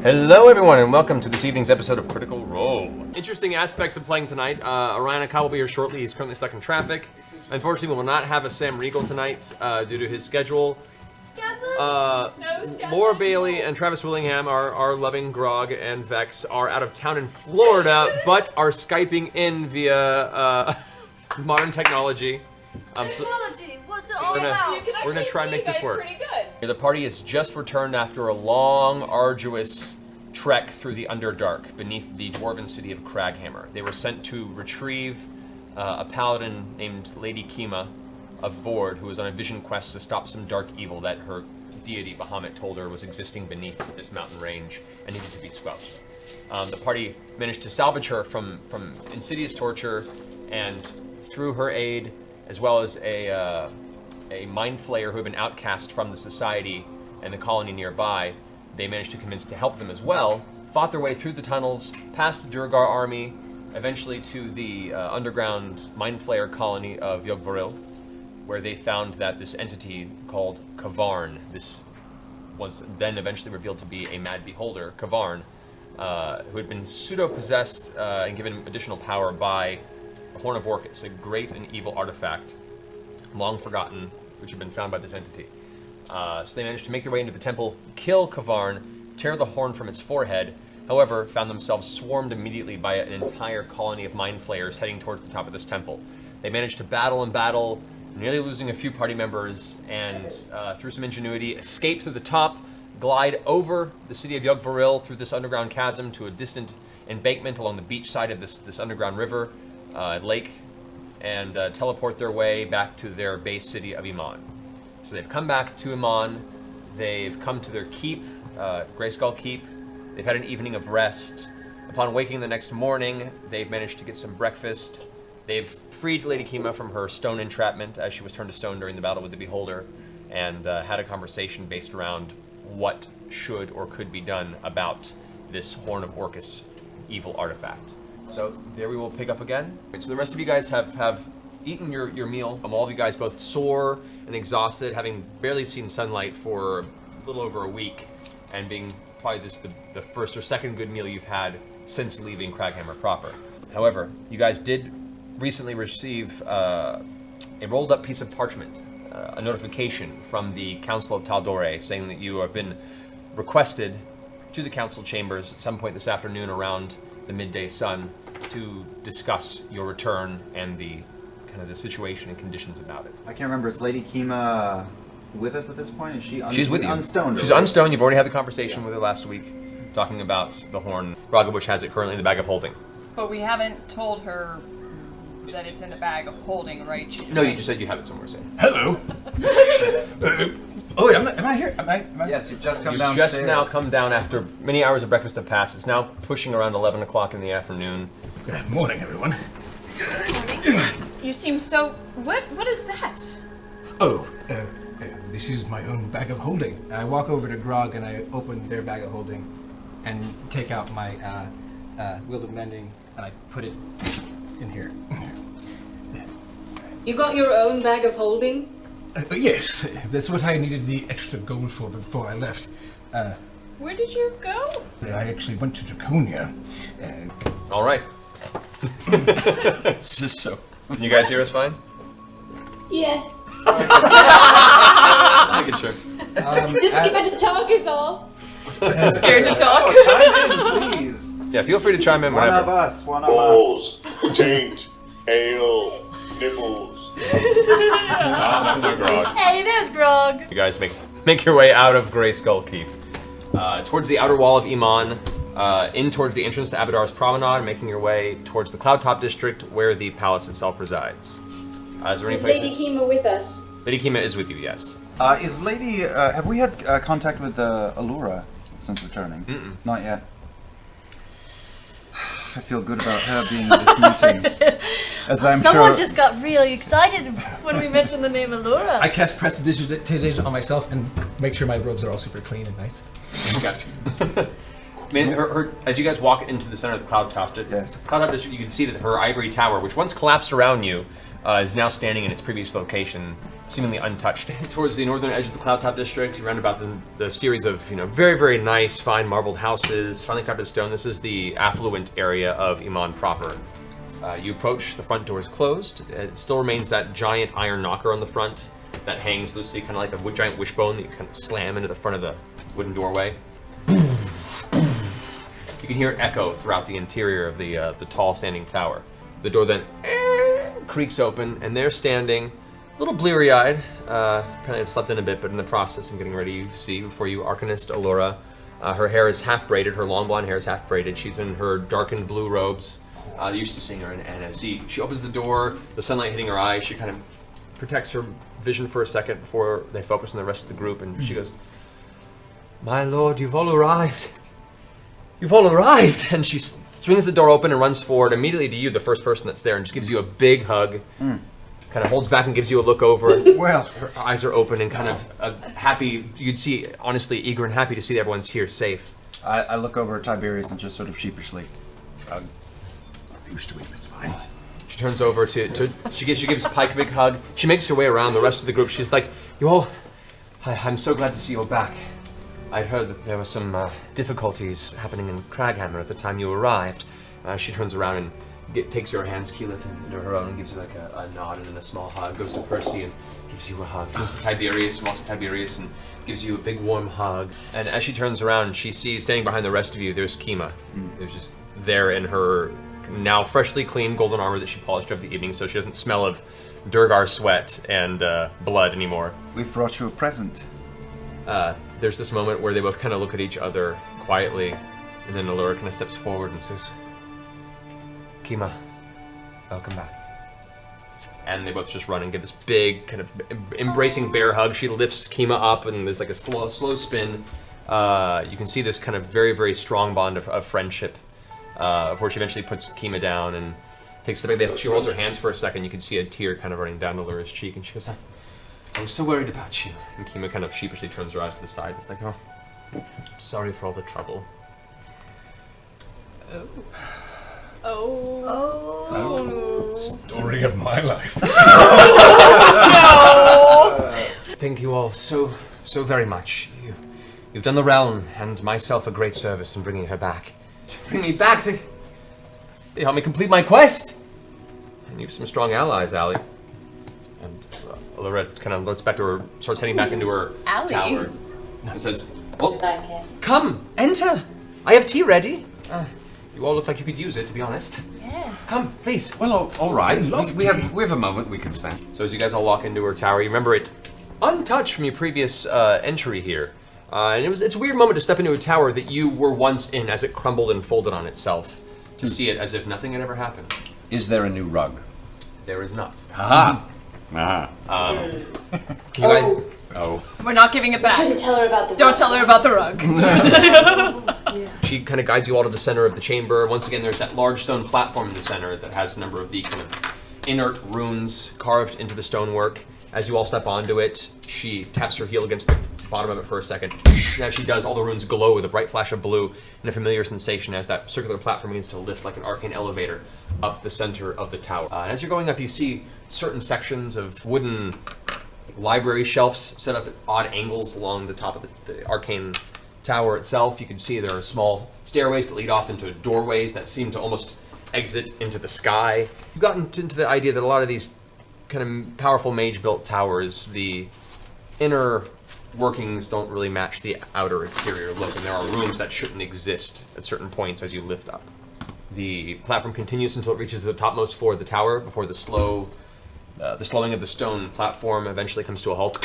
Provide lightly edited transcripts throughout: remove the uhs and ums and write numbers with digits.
Hello everyone and welcome to this evening's episode of Critical Role. Interesting aspects of playing tonight. Orion Akal will be here shortly. He's currently stuck in traffic. Unfortunately, we will not have a Sam Riegel tonight due to his schedule. Laura Bailey and Travis Willingham, our loving Grog and Vex, are out of town in Florida, but are Skyping in via modern technology. Technology, what's it all about? We're gonna try and make this work. Pretty good. The party has just returned after a long, arduous trek through the Underdark beneath the dwarven city of Craghammer. They were sent to retrieve a paladin named Lady Kima of Vord, who was on a vision quest to stop some dark evil that her deity Bahamut told her was existing beneath this mountain range and needed to be squelched. The party managed to salvage her from insidious torture, and through her aid, as well as a mind flayer who had been outcast from the society and the colony nearby, they managed to convince to help them as well, fought their way through the tunnels, past the Durgar army, eventually to the underground mind flayer colony of Yogvaril, where they found that this entity called Kavarn, this was then eventually revealed to be a mad beholder, Kavarn, who had been pseudo-possessed and given additional power by the Horn of Orcus, a great and evil artifact, long forgotten, which had been found by this entity. So they managed to make their way into the temple, kill Kavarn, tear the horn from its forehead, however, found themselves swarmed immediately by an entire colony of mind flayers heading towards the top of this temple. They managed to battle, nearly losing a few party members, and through some ingenuity, escape through the top, glide over the city of Yogvaril through this underground chasm to a distant embankment along the beach side of this underground river, lake, and teleport their way back to their base city of Iman. So they've come back to Iman, they've come to their keep, Greyskull Keep, they've had an evening of rest. Upon waking the next morning, they've managed to get some breakfast. They've freed Lady Kima from her stone entrapment as she was turned to stone during the battle with the Beholder, and had a conversation based around what should or could be done about this Horn of Orcus evil artifact. So there we will pick up again. So the rest of you guys have eaten your meal. All of you guys both sore and exhausted, having barely seen sunlight for a little over a week, and being probably the first or second good meal you've had since leaving Craghammer proper. However, you guys did recently receive a rolled up piece of parchment, a notification from the Council of Taldore saying that you have been requested to the council chambers at some point this afternoon around the midday sun to discuss your return and the kind of the situation and conditions about it. I can't remember. Is Lady Kima with us at this point? Is she She's with you. Unstoned? She's unstoned. You've already had the conversation with her last week, talking about the horn. Ragabush has it currently in the bag of holding. But we haven't told her that it's in the bag of holding, right? No, you just said you have it somewhere safe. Hello. Oh wait, am I here? Am I? Yes, you've just come You've downstairs. just now come down after many hours of breakfast have passed. It's now pushing around 11 o'clock in the afternoon. Good morning, everyone. You seem so... What is that? Oh, this is my own bag of holding. I walk over to Grog and I open their bag of holding and take out my Wield of Mending and I put it in here. You got your own bag of holding? Yes, that's what I needed the extra gold for before I left. Where did you go? I actually went to Draconia. All right. This is so... Can you guys hear us fine? Yeah. Just making sure. Just scared to talk is all. Scared to talk? Chime in, please. Yeah, feel free to chime in One whenever. of us. Balls, taint, ale, nipples. That's our Grog. Hey, there's Grog. You guys make your way out of Greyskull Keep, towards the outer wall of Iman, in towards the entrance to Abadar's Promenade, making your way towards the Cloudtop District, where the palace itself resides. Is there any Is place? Lady Kima with us? Lady Kima is with you, yes. Is Lady... have we had contact with Allura since returning? Mm-mm. Not yet. I feel good about her being at this meeting. As I'm Someone sure... just got really excited when we mentioned the name Allura. I cast Prestidigitation on myself and make sure my robes are all super clean and nice. You mean, as you guys walk into the center of the Cloud Top District, you can see that her ivory tower, which once collapsed around you, is now standing in its previous location, seemingly untouched. Towards the northern edge of the Cloud Top District, you round about the series of very, very nice, fine marbled houses, finely crafted stone. This is the affluent area of Iman proper. You approach, the front door is closed. It still remains that giant iron knocker on the front that hangs loosely, kind of like a giant wishbone that you kind of slam into the front of the wooden doorway. You can hear it echo throughout the interior of the tall standing tower. The door then creaks open, and they're standing, a little bleary-eyed. Apparently it slept in a bit, but in the process of getting ready, you see before you Arcanist Allura. Her hair is half braided, her long blonde hair is half braided. She's in her darkened blue robes. Used to seeing her in NSC. She opens the door, the sunlight hitting her eyes. She kind of protects her vision for a second before they focus on the rest of the group, and she goes, "My lord, you've all arrived. You've all arrived!" And she swings the door open and runs forward immediately to you, the first person that's there, and just gives you a big hug. Kind of holds back and gives you a look over. Well, her eyes are open and kind of happy. You'd see, honestly, eager and happy to see that everyone's here safe. I look over at Tiberius and just sort of sheepishly shrug. Used to it, it's fine. She turns over to she gives Pike a big hug. She makes her way around the rest of the group. She's like, "You all, I'm so glad to see you're back. I'd heard that there were some difficulties happening in Craghammer at the time you arrived." She turns around and takes your hands, Keyleth, into her own, and gives you like a nod and then a small hug. Goes to Percy and gives you a hug. Goes to Tiberius, walks to Tiberius, and gives you a big warm hug. And as she turns around, she sees standing behind the rest of you, there's Kima. There's just there in her now freshly clean golden armor that she polished over the evening, so she doesn't smell of Durgar sweat and blood anymore. We've brought you a present. There's this moment where they both kind of look at each other quietly, and then Allura kind of steps forward and says, "Kima, welcome back." And they both just run and give this big, kind of embracing bear hug. She lifts Kima up, and there's like a slow spin. You can see this kind of very, very strong bond of friendship. Before she eventually puts Kima down and takes a step back. She holds her hands for a second. You can see a tear kind of running down Allura's cheek, and she goes, "I was so worried about you." And Kima kind of sheepishly turns her eyes to the side. It's like, "Oh, I'm sorry for all the trouble." Story of my life. Thank you all so very much. You've done the realm and myself a great service in bringing her back. To bring me back, they helped me complete my quest. And you've some strong allies, Allie. And Allura kind of looks back to her, starts heading back into her tower, and says, "Well, come, enter. I have tea ready. You all look like you could use it, to be honest. Yeah. Come, please." Well, all right. We have a moment we can spend. So as you guys all walk into her tower, you remember it untouched from your previous entry here. And it's a weird moment to step into a tower that you were once in as it crumbled and folded on itself, to see it as if nothing had ever happened. Is there a new rug? There is not. Aha! Aha. You guys, We're not giving it back. Shouldn't tell her about the Don't tell her about the rug. she kind of guides you all to the center of the chamber. Once again, there's that large stone platform in the center that has a number of the kind of inert runes carved into the stonework. As you all step onto it, she taps her heel against the bottom of it for a second. As she does, all the runes glow with a bright flash of blue and a familiar sensation as that circular platform begins to lift like an arcane elevator up the center of the tower. And as you're going up, you see certain sections of wooden library shelves set up at odd angles along the top of the arcane tower itself. You can see there are small stairways that lead off into doorways that seem to almost exit into the sky. You've gotten into the idea that a lot of these kind of powerful mage-built towers, the inner workings don't really match the outer exterior look, and there are rooms that shouldn't exist at certain points as you lift up. The platform continues until it reaches the topmost floor of the tower before the slowing of the stone platform eventually comes to a halt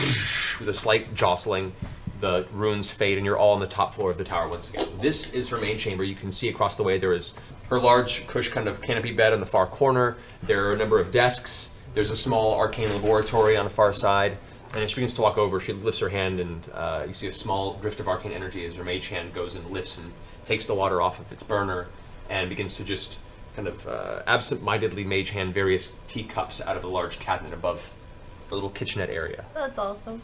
with a slight jostling. The runes fade, and you're all on the top floor of the tower once again. This is her main chamber. You can see across the way there is her large cush kind of canopy bed on the far corner. There are a number of desks. There's a small arcane laboratory on the far side. And as she begins to walk over, she lifts her hand, and you see a small drift of arcane energy as her mage hand goes and lifts and takes the water off of its burner and begins to just kind of absent-mindedly mage hand various teacups out of a large cabinet above the little kitchenette area. That's awesome.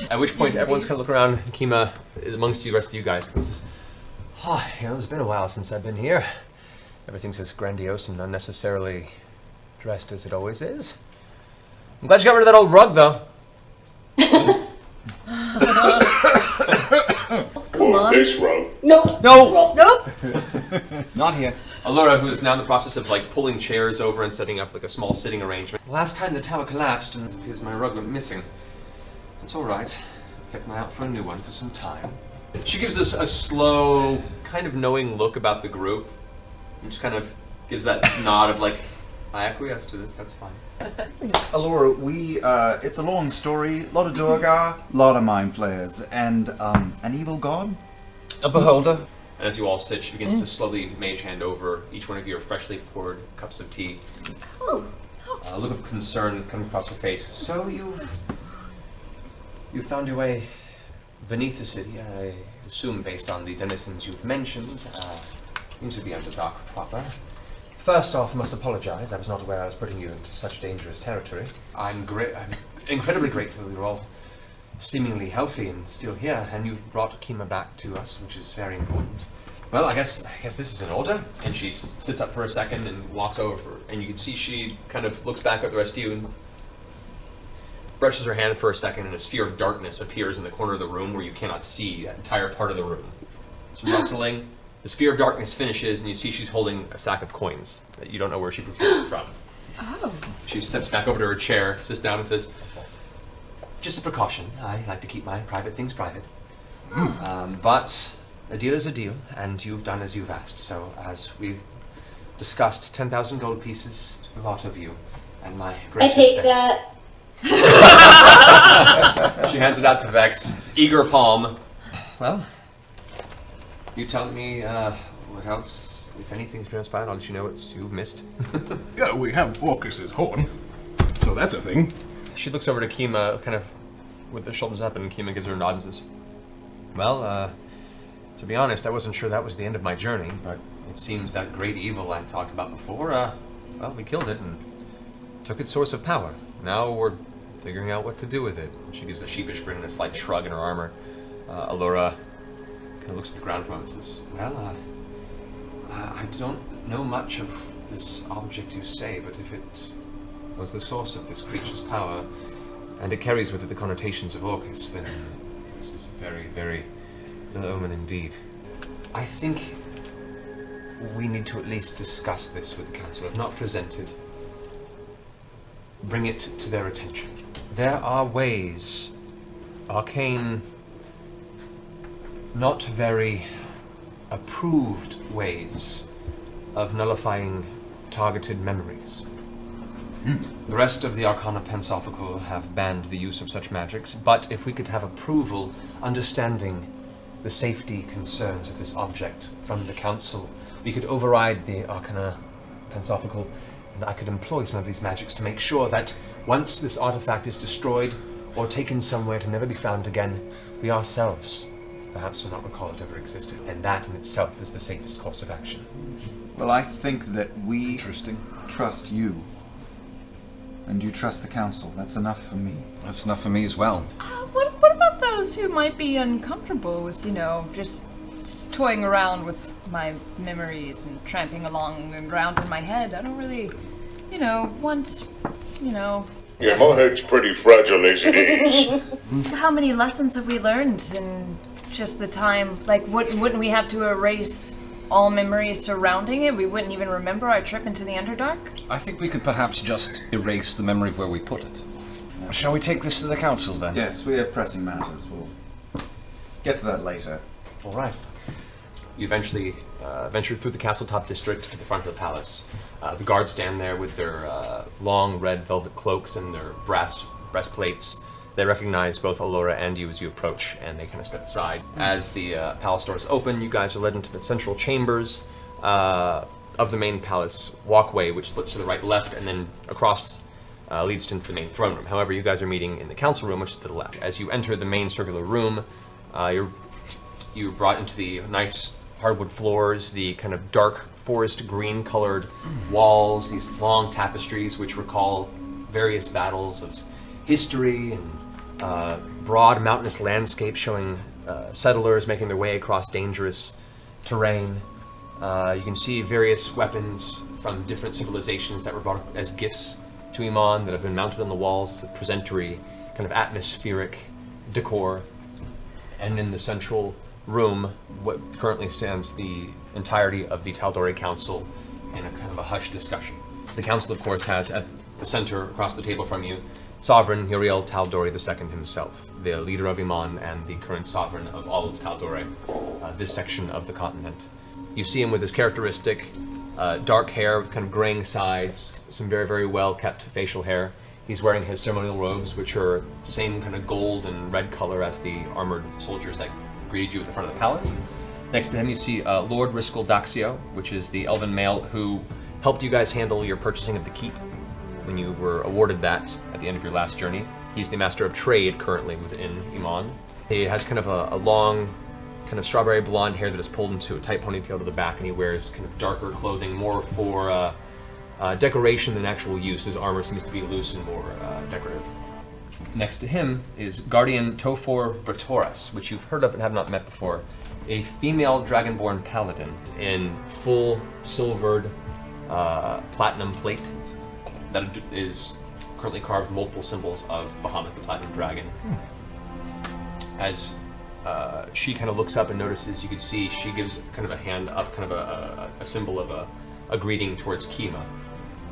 At which point, everyone's kind of look around. Kima, amongst you, the rest of you guys, goes, it's been a while since I've been here. Everything's as grandiose and unnecessarily dressed as it always is. I'm glad you got rid of that old rug, though. Come on. This rug. Nope. No! Nope. Not here. Allura, who is now in the process of pulling chairs over and setting up a small sitting arrangement. Last time the tower collapsed and because my rug went missing. It's all right. Kept an eye out for a new one for some time. She gives us a slow, kind of knowing look about the group, and just kind of gives that nod of I acquiesce to this. That's fine. Allura, it's a long story. A lot of Durga, a lot of mind flayers, and an evil god. A beholder. And as you all sit, she begins to slowly mage hand over each one of your freshly poured cups of tea. Oh. A look of concern coming across her face. So you've found your way beneath the city, I assume based on the denizens you've mentioned, into the Underdark proper. First off, I must apologize. I was not aware I was putting you into such dangerous territory. I'm incredibly grateful you're all seemingly healthy and still here, and you've brought Kima back to us, which is very important. Well, I guess this is in order. And she sits up for a second and walks over, and you can see she kind of looks back at the rest of you and brushes her hand for a second, and a sphere of darkness appears in the corner of the room where you cannot see that entire part of the room. Some rustling. The sphere of darkness finishes, and you see she's holding a sack of coins that you don't know where she procured it from. Oh. She steps back over to her chair, sits down, and says, "Just a precaution. I like to keep my private things private. But a deal is a deal, and you've done as you've asked. So, as we discussed, 10,000 gold pieces for the lot of you, and my I great take thanks." that. She hands it out to Vex, eager palm. Well, you tell me what else, if anything's transpired, I'll let you know what you've missed. Yeah, we have Orcus's horn, so that's a thing. She looks over to Kima, kind of with the shoulders up, and Kima gives her a nod and says, "Well, to be honest, I wasn't sure that was the end of my journey, but it seems that great evil I talked about before, well, we killed it and took its source of power. Now we're figuring out what to do with it." She gives a sheepish grin and a slight shrug in her armor. Allura kind of looks at the ground for a moment and says, "Well, I don't know much of this object you say, but if it was the source of this creature's power, and it carries with it the connotations of Orcus, then this is a very, very ill omen indeed. I think we need to at least discuss this with the council. If not presented, bring it to their attention. There are ways, arcane, not very approved ways of nullifying targeted memories. The rest of the Arcana Pensophical have banned the use of such magics, but if we could have approval, understanding the safety concerns of this object from the Council, we could override the Arcana Pensophical, and I could employ some of these magics to make sure that once this artifact is destroyed or taken somewhere to never be found again, we ourselves perhaps will not recall it ever existed, and that in itself is the safest course of action." Well, I think that we trust you. And you trust the council. That's enough for me. That's enough for me as well. What about those who might be uncomfortable with, just toying around with my memories and tramping along and around in my head? I don't really, want, Yeah, my head's pretty fragile as it is. How many lessons have we learned in just the time? Wouldn't we have to erase all memories surrounding it? We wouldn't even remember our trip into the Underdark? I think we could perhaps just erase the memory of where we put it. Shall we take this to the council then? Yes, we have pressing matters. We'll get to that later. All right. You eventually ventured through the castle-top district to the front of the palace. The guards stand there with their long red velvet cloaks and their brass breastplates. They recognize both Allura and you as you approach, and they kind of step aside. As the palace doors open, you guys are led into the central chambers of the main palace walkway, which splits to the right, left, and then across leads into the main throne room. However, you guys are meeting in the council room, which is to the left. As you enter the main circular room, you're brought into the nice hardwood floors, the kind of dark forest green colored walls, these long tapestries which recall various battles of history and broad mountainous landscape showing settlers making their way across dangerous terrain. You can see various weapons from different civilizations that were brought as gifts to Iman that have been mounted on the walls. It's a presentory, kind of atmospheric decor. And in the central room, what currently stands the entirety of the Tal'Dorei Council in a kind of a hushed discussion. The council, of course, has at the center, across the table from you, Sovereign Uriel Tal'Dorei II himself, the leader of Iman and the current sovereign of all of Tal'Dorei, this section of the continent. You see him with his characteristic dark hair with kind of graying sides, some very, very well-kept facial hair. He's wearing his ceremonial robes, which are the same kind of gold and red color as the armored soldiers that greeted you at the front of the palace. Next to him, you see Lord Riskel Daxio, which is the elven male who helped you guys handle your purchasing of the keep when you were awarded that at the end of your last journey. He's the master of trade currently within Iman. He has kind of a long, kind of strawberry blonde hair that is pulled into a tight ponytail to the back, and he wears kind of darker clothing, more for decoration than actual use. His armor seems to be loose and more decorative. Next to him is Guardian Tofor Bratoris, which you've heard of and have not met before. A female dragonborn paladin in full silvered platinum plate that is currently carved with multiple symbols of Bahamut, the platinum dragon. As she kind of looks up and notices, you can see she gives kind of a hand up, kind of a symbol of a greeting towards Kima.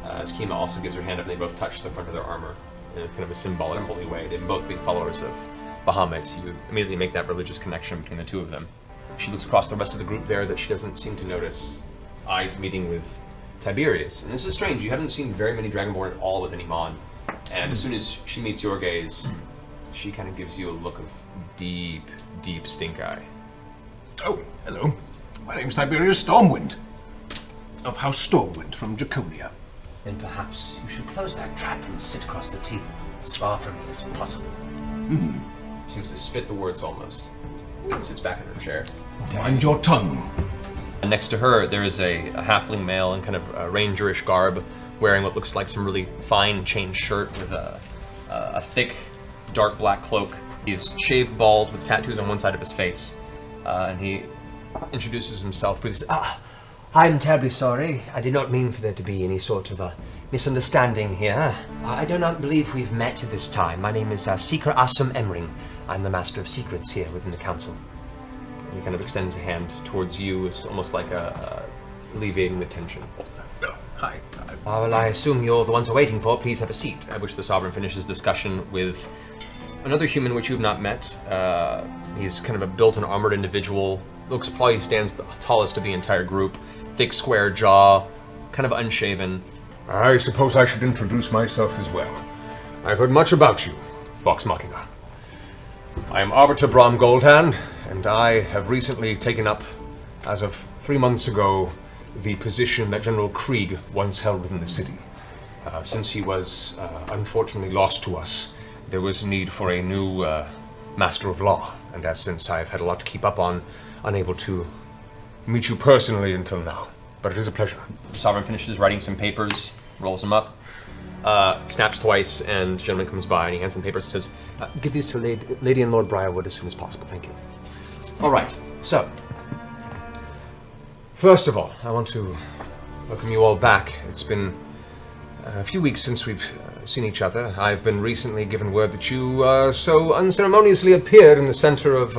As Kima also gives her hand up, and they both touch the front of their armor in a kind of a symbolic, holy way. They've both been followers of Bahamut. You immediately make that religious connection between the two of them. She looks across the rest of the group there that she doesn't seem to notice eyes meeting with Tiberius. And this is strange, you haven't seen very many Dragonborn at all within Iman. And as soon as she meets your gaze, she kind of gives you a look of deep, deep stink eye. Oh, hello. My name's Tiberius Stormwind, of House Stormwind from Draconia. Then perhaps you should close that trap and sit across the table, as far from me as possible. Seems to spit the words almost. And sits back in her chair. Mind your tongue. And next to her, there is a halfling male in kind of a rangerish garb, wearing what looks like some really fine chain shirt with a thick, dark black cloak. He's shaved bald with tattoos on one side of his face. And he introduces himself briefly. I'm terribly sorry. I did not mean for there to be any sort of a misunderstanding here. I do not believe we've met at this time. My name is Seeker Assum Emring. I'm the Master of Secrets here within the Council. He kind of extends a hand towards you, it's almost like alleviating the tension. Hi. Well, I assume you're the ones we're waiting for. Please have a seat. At which the Sovereign finishes discussion with another human which you've not met. He's kind of a built and armored individual. Looks probably stands the tallest of the entire group. Thick, square jaw, kind of unshaven. I suppose I should introduce myself as well. I've heard much about you, VOX MACHINA. I am Arbiter Brom Goldhand, and I have recently taken up, as of 3 months ago, the position that General Krieg once held within the city. Since he was unfortunately lost to us, there was need for a new Master of Law, and as since I've had a lot to keep up on, unable to meet you personally until now. But it is a pleasure. The Sovereign finishes writing some papers, rolls them up, snaps twice, and the gentleman comes by and he hands them papers and says, Give these to Lady and Lord Briarwood as soon as possible, thank you. all right, so, first of all, I want to welcome you all back. It's been a few weeks since we've seen each other. I've been recently given word that you so unceremoniously appeared in the center of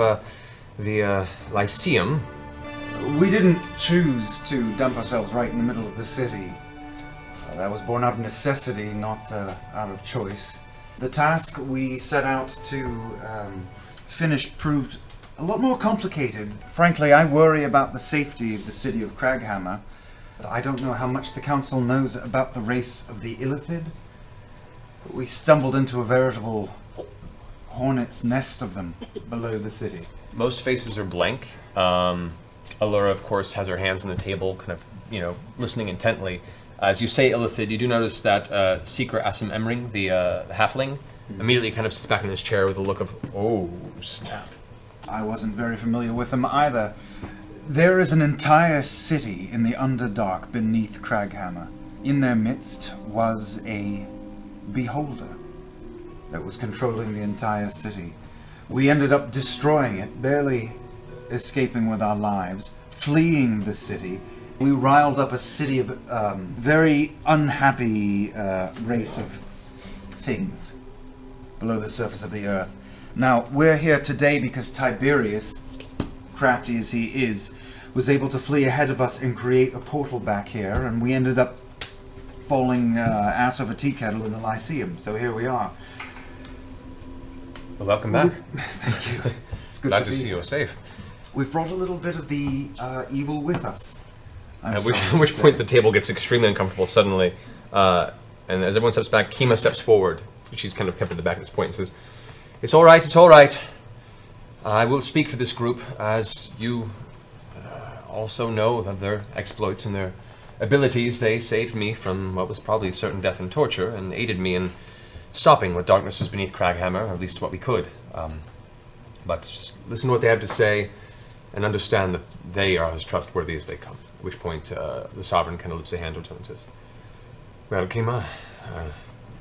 the Lyceum. We didn't choose to dump ourselves right in the middle of the city. That was born out of necessity, not out of choice. The task we set out to finish proved a lot more complicated. Frankly, I worry about the safety of the city of Craghammer. I don't know how much the Council knows about the race of the Illithid. We stumbled into a veritable hornet's nest of them below the city. Most faces are blank. Allura, of course, has her hands on the table, kind of, listening intently. As you say Illithid, you do notice that Seeker Assum Emring, the halfling, immediately kind of sits back in his chair with a look of, oh, snap. I wasn't very familiar with them either. There is an entire city in the Underdark beneath Craghammer. In their midst was a beholder. that was controlling the entire city. We ended up destroying it, barely escaping with our lives, fleeing the city. We riled up a city of very unhappy race of things below the surface of the earth. Now, we're here today because Tiberius, crafty as he is, was able to flee ahead of us and create a portal back here, and we ended up falling ass over tea kettle in the Lyceum. So here we are. Well, welcome back. Thank you. It's good Glad to be see here. you're safe. We've brought a little bit of the evil with us. At which point the table gets extremely uncomfortable suddenly, and as everyone steps back, Kima steps forward. She's kind of kept at the back at this point and says, "It's all right, it's all right. I will speak for this group, as you also know of their exploits and their abilities. They saved me from what was probably certain death and torture, and aided me in stopping what darkness was beneath Craghammer, or at least what we could. But just listen to what they have to say, and understand that they are as trustworthy as they come." At which point the Sovereign kind of lifts a hand to him and says, "Well, Kima,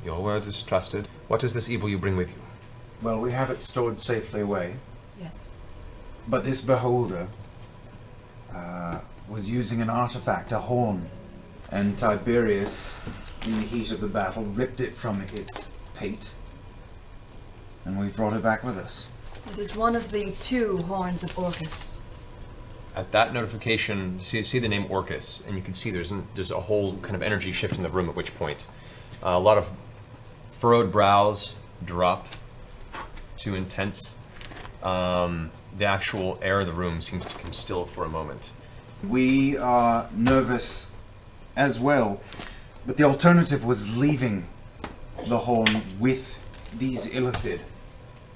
your word is trusted. What is this evil you bring with you?" Well, we have it stored safely away. Yes. But this beholder was using an artifact, a horn, and Tiberius, in the heat of the battle, ripped it from its pate, and we've brought it back with us. It is one of the 2 horns of Orcus. At that notification, you see the name Orcus, and you can see there's a whole kind of energy shift in the room, at which point a lot of furrowed brows drop to intense. The actual air of the room seems to come still for a moment. We are nervous as well, but the alternative was leaving the horn with these Illithid.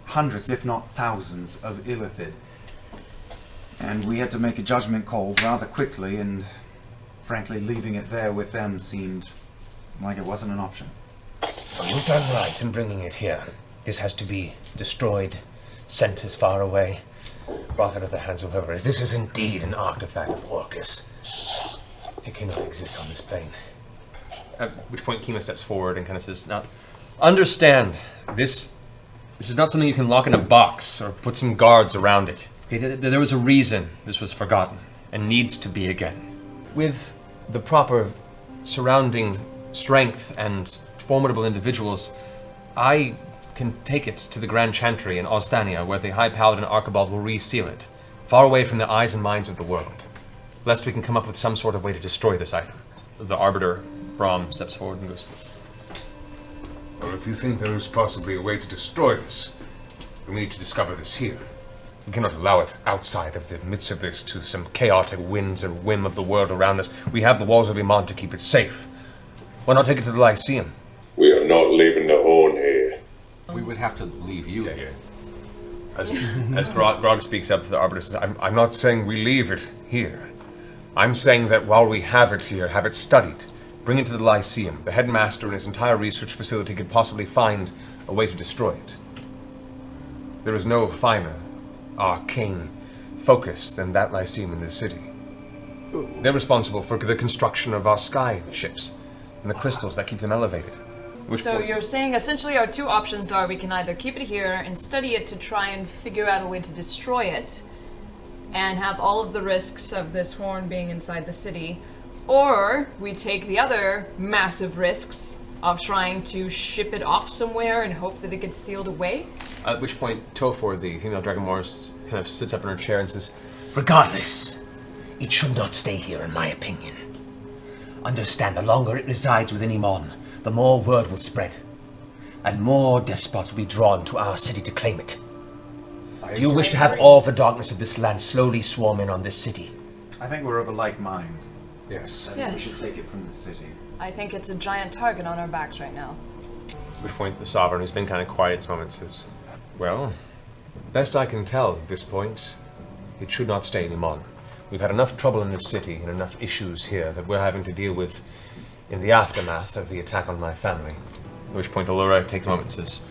Hundreds, if not thousands, of Illithid. And we had to make a judgment call rather quickly, and frankly, leaving it there with them seemed like it wasn't an option. You've done right in bringing it here. This has to be destroyed, sent as far away, brought out of the hands of whoever. If this is indeed an artifact of Orcus, it cannot exist on this plane. At which point Kima steps forward and kind of says, "Now, understand, this is not something you can lock in a box or put some guards around it. There was a reason this was forgotten, and needs to be again. With the proper surrounding strength and formidable individuals, I can take it to the Grand Chantry in Osthania, where the High Paladin Archibald will reseal it, far away from the eyes and minds of the world, lest we can come up with some sort of way to destroy this item." The Arbiter, Brahm, steps forward and goes, Well, if you think there is possibly a way to destroy this, then we need to discover this here. We cannot allow it outside of the midst of this to some chaotic winds and whim of the world around us. We have the walls of Iman to keep it safe. Why not take it to the Lyceum? We are not leaving the horn here. We would have to leave you here. As Grog speaks up, the Arbiter says, I'm not saying we leave it here. I'm saying that while we have it here, have it studied, bring it to the Lyceum. The headmaster and his entire research facility could possibly find a way to destroy it. There is no finer, arcane focus than that Lyceum in this city. They're responsible for the construction of our sky ships and the crystals that keep them elevated. So you're saying essentially our 2 options are we can either keep it here and study it to try and figure out a way to destroy it and have all of the risks of this horn being inside the city, or we take the other massive risks of trying to ship it off somewhere and hope that it gets sealed away? At which point Tofor, the female Dragonmore, kind of sits up in her chair and says, Regardless, it should not stay here, in my opinion. Understand, the longer it resides within Iman, the more word will spread, and more despots will be drawn to our city to claim it. Do you wish to have all the darkness of this land slowly swarm in on this city? I think we're of a like mind. Yes. I think we should take it from the city. I think it's a giant target on our backs right now. at which point the Sovereign, who's been kind of quiet at this moment, says, "Well, best I can tell at this point, it should not stay in Iman. We've had enough trouble in this city and enough issues here that we're having to deal with in the aftermath of the attack on my family." At which point Allura takes a moment and says,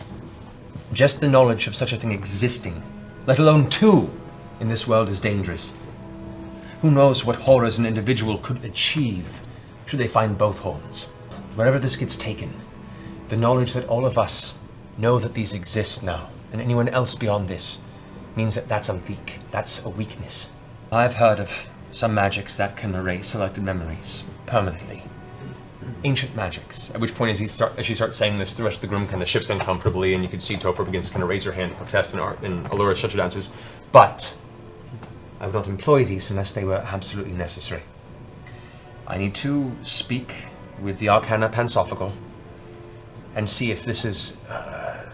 "Just the knowledge of such a thing existing, let alone two, in this world is dangerous. Who knows what horrors an individual could achieve should they find both horns. Wherever this gets taken, the knowledge that all of us know that these exist now, and anyone else beyond this means that that's a leak, that's a weakness. I've heard of some magics that can erase selected memories permanently. Ancient magics. At which point, as she starts saying this, the rest of the room kind of shifts uncomfortably, and you can see Topher begins to kind of raise her hand to protest, and Allura shuts her down and says, "But I would not employ these unless they were absolutely necessary. I need to speak with the Arcana Pansophical and see if this is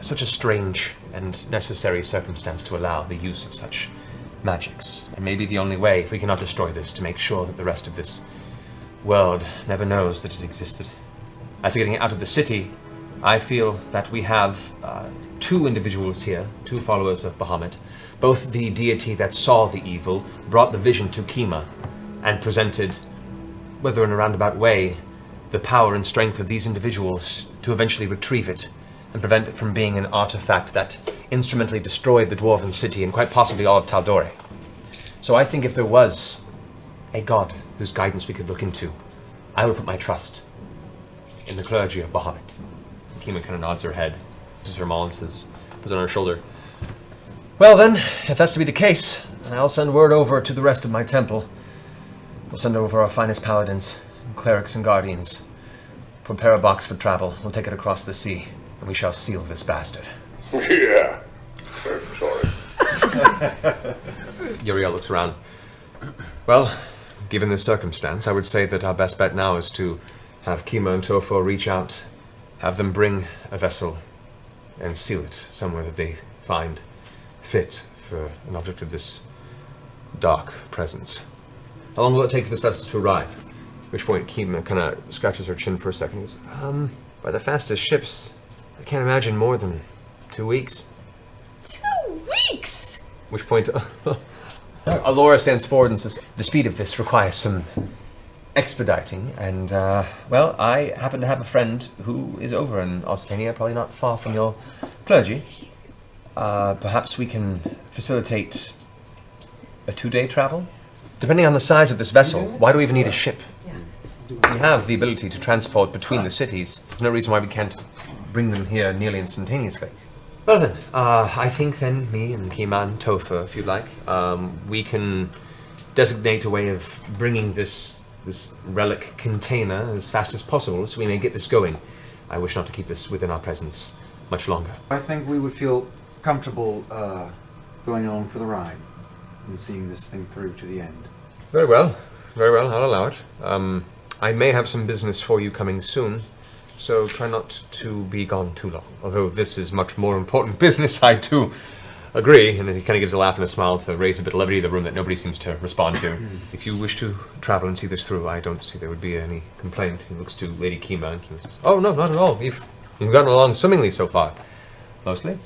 such a strange and necessary circumstance to allow the use of such magics. And maybe the only way, if we cannot destroy this, to make sure that the rest of this world never knows that it existed. As to getting it out of the city, I feel that we have two individuals here, two followers of Bahamut. Both the deity that saw the evil brought the vision to Kima and presented, whether in a roundabout way, the power and strength of these individuals to eventually retrieve it and prevent it from being an artifact that instrumentally destroyed the Dwarven city and quite possibly all of Taldore. So I think if there was a god whose guidance we could look into, I would put my trust in the clergy of Bahamut." Kima kind of nods her head. This is her Mullen says, puts it on her shoulder. "Well then, if that's to be the case, I'll send word over to the rest of my temple. We'll send over our finest paladins, clerics and guardians. Prepare a box for travel. We'll take it across the sea, and we shall seal this bastard." Yeah. Sorry. Uriel looks around. "Well, given this circumstance, I would say that our best bet now is to have Kima and Tofo reach out, have them bring a vessel, and seal it somewhere that they find fit for an object of this dark presence. How long will it take for this vessel to arrive?" At which point Kima kind of scratches her chin for a second and goes, "By the fastest ships, I can't imagine more than 2 weeks." 2 weeks? At which point Allura stands forward and says, "The speed of this requires some expediting, and, well, I happen to have a friend who is over in Occitania, probably not far from your clergy. Perhaps we can facilitate a 2-day travel? Depending on the size of this vessel, why do we even need a ship? We have the ability to transport between the cities. There's no reason why we can't bring them here nearly instantaneously." Well then, I think then me and Kima and Topher, if you'd like, we can designate a way of bringing this relic container as fast as possible so we may get this going. I wish not to keep this within our presence much longer. I think we would feel comfortable going on for the ride and seeing this thing through to the end. Very well, I'll allow it. I may have some business for you coming soon, so try not to be gone too long. Although this is much more important business, I do agree. And then he kind of gives a laugh and a smile to raise a bit of levity in the room that nobody seems to respond to. "If you wish to travel and see this through, I don't see there would be any complaint." He looks to Lady Kima and Kima says, "Oh, no, not at all. You've gotten along swimmingly so far." Mostly.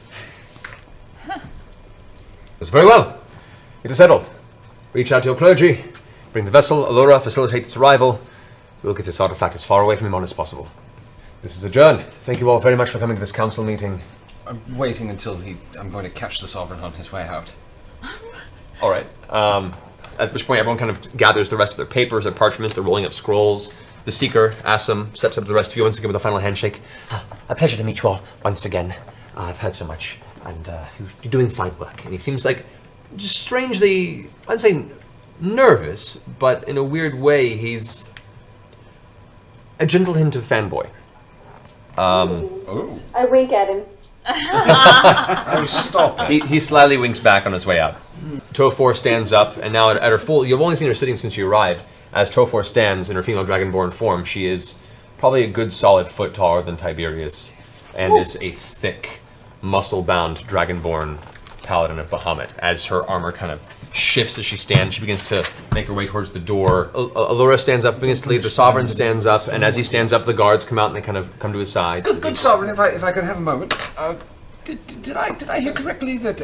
"It's very well. It is settled. Reach out to your clergy, bring the vessel, Allura, facilitate its arrival. We'll get this artifact as far away from him as possible. This is adjourned. Thank you all very much for coming to this council meeting." I'm waiting until I'm going to catch the Sovereign on his way out. All right. At which point everyone kind of gathers the rest of their papers, their parchments, they're rolling up scrolls. The Seeker, Assam, steps up to the rest of you once again with a final handshake. A pleasure to meet you all once again. I've heard so much, and you're doing fine work. And he seems like just strangely, I'd say nervous, but in a weird way, he's a gentle hint of fanboy. I wink at him. Oh, stop it. He slyly winks back on his way out. Tofor stands up, and now at her full, you've only seen her sitting since you arrived. As Tofor stands in her female dragonborn form, she is probably a good solid foot taller than Tiberius, and is a thick, muscle-bound dragonborn paladin of Bahamut. As her armor kind of shifts as she stands, she begins to make her way towards the door. Allura stands up, begins to leave. The Sovereign stands up, and as he stands up, the guards come out and they kind of come to his side. Good Sovereign, if I could have a moment. Did I hear correctly that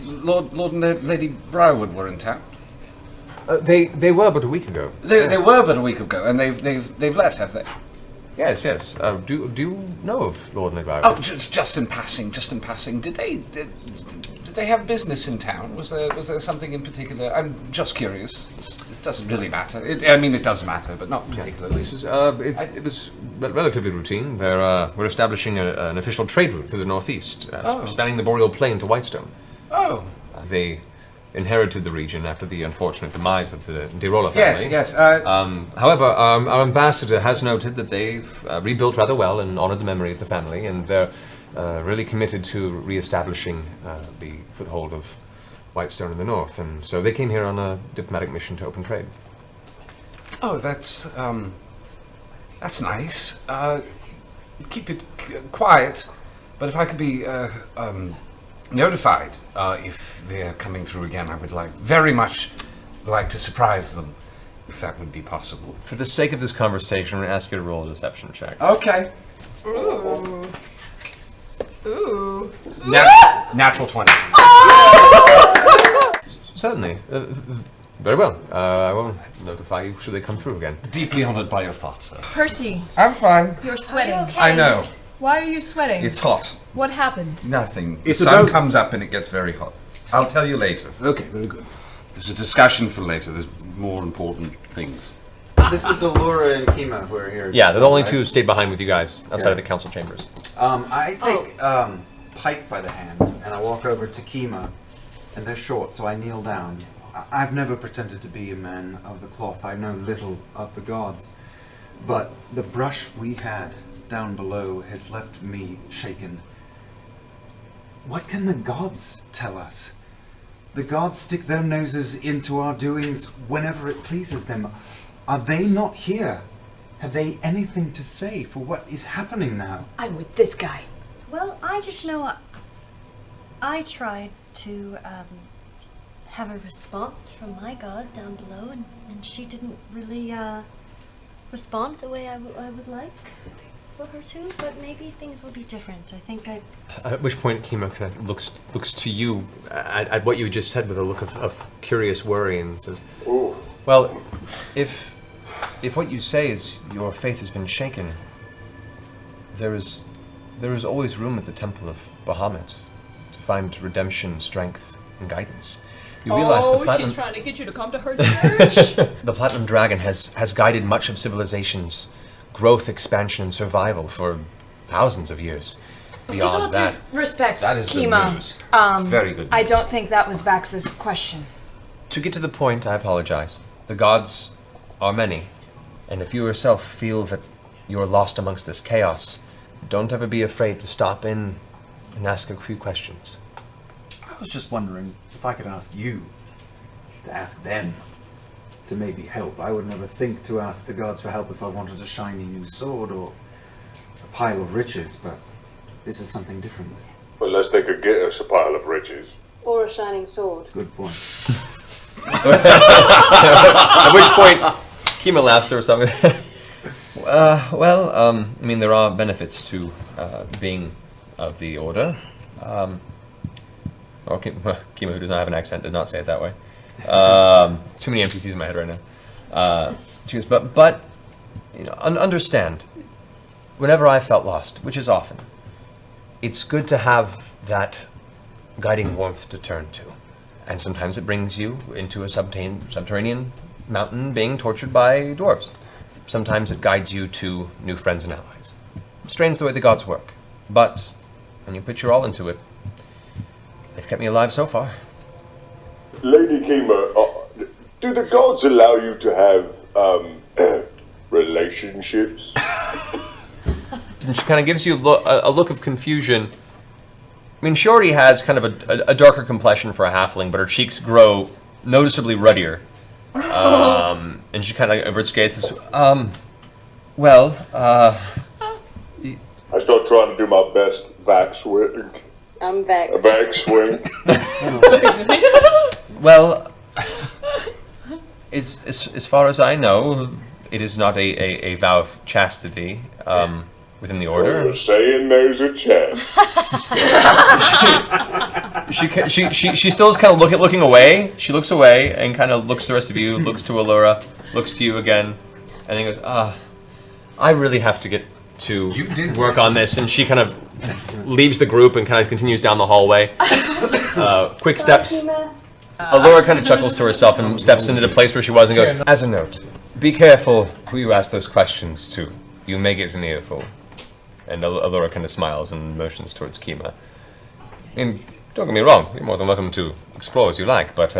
Lord and Lady Briarwood were in town? They were but a week ago. They were but a week ago, and they've left, have they? Yes. Do you know of Lord and Lady Briarwood? Oh, just in passing. Did they have business in town? Was there something in particular? I'm just curious. doesn't really matter. It does matter, but not particularly. It was relatively routine. We're establishing an official trade route through the northeast, spanning the Boreal Plain to Whitestone. Oh. They inherited the region after the unfortunate demise of the Dirola family. Yes. However, our ambassador has noted that they've rebuilt rather well and honored the memory of the family, and they're really committed to re-establishing the foothold of Whitestone in the north, and so they came here on a diplomatic mission to open trade. Oh, that's nice. Keep it quiet, but if I could be notified if they're coming through again, I would very much like to surprise them, if that would be possible. For the sake of this conversation, I'm going to ask you to roll a deception check. Okay. Ooh. Ooh. Natural 20. Certainly. Very well. I will notify you should they come through again. Deeply honored by your thoughts, sir. Percy, I'm fine. you're sweating. Okay. I know. Why are you sweating? It's hot. What happened? Nothing. It's the sun about- comes up and it gets very hot. I'll tell you later. Okay, very good. There's a discussion for later. There's more important things. This is Allura and Kima who are here. Yeah, they're the only right? two who stayed behind with you guys outside Yeah. of the council chambers. I take Pike by the hand and I walk over to Kima, and they're short, so I kneel down. I've never pretended to be a man of the cloth. I know little of the gods, but the brush we had down below has left me shaken. What can the gods tell us? The gods stick their noses into our doings whenever it pleases them. Are they not here? Have they anything to say for what is happening now? I'm with this guy. Well, I just know I tried to have a response from my god down below, and she didn't really respond the way I would like for her to, but maybe things will be different. I think At which point, Kima kind of looks to you at what you just said with a look of curious worry and says, Ooh. "Well, if what you say is your faith has been shaken, there is always room at the Temple of Bahamut to find redemption, strength, and guidance. You realize the Platinum... she's trying to get you to come to her church. The Platinum Dragon has guided much of civilization's growth, expansion, and survival for thousands of years. Beyond that, Respect, That is good Kima. news. It's very good I news. don't think that was Vax's question. to get to the point, I apologize. The gods are many, and if you yourself feel that you're lost amongst this chaos, don't ever be afraid to stop in and ask a few questions. I was just wondering if I could ask you to ask them to maybe help. I would never think to ask the gods for help if I wanted a shiny new sword or a pile of riches, but this is something different. Unless they could get us a pile of riches. Or a shining sword. Good point. At which point, Kima laughs or something. I mean, there are benefits to being of the order. Kima, who does not have an accent, did not say it that way. Too many NPCs in my head right now. She goes, but you know, understand, whenever I felt lost, which is often, it's good to have that guiding warmth to turn to. And sometimes it brings you into a subterranean mountain being tortured by dwarves. Sometimes it guides you to new friends and allies. Strange the way the gods work, but when you put your all into it, they've kept me alive so far. Lady Kima, do the gods allow you to have relationships? And she kind of gives you a look of confusion. I mean, she already has kind of a darker complexion for a halfling, but her cheeks grow noticeably ruddier. And she kind of averts gaze and says, I start trying to do my best vax swing. I'm A vexed. vax swing. well, as far as I know, it is not a vow of chastity within the So order. you're saying there's a chance. She still is kind of looking away. She looks away and kind of looks to the rest of you, looks to Allura, looks to you again, and then goes, I really have to get to work on this. And she kind of leaves the group and kind of continues down the hallway. Quick steps, Allura kind of chuckles to herself and steps into the place where she was and goes, As a note, be careful who you ask those questions to. You may get an earful. And Allura kind of smiles and motions towards Kima. I mean, don't get me wrong, you're more than welcome to explore as you like, but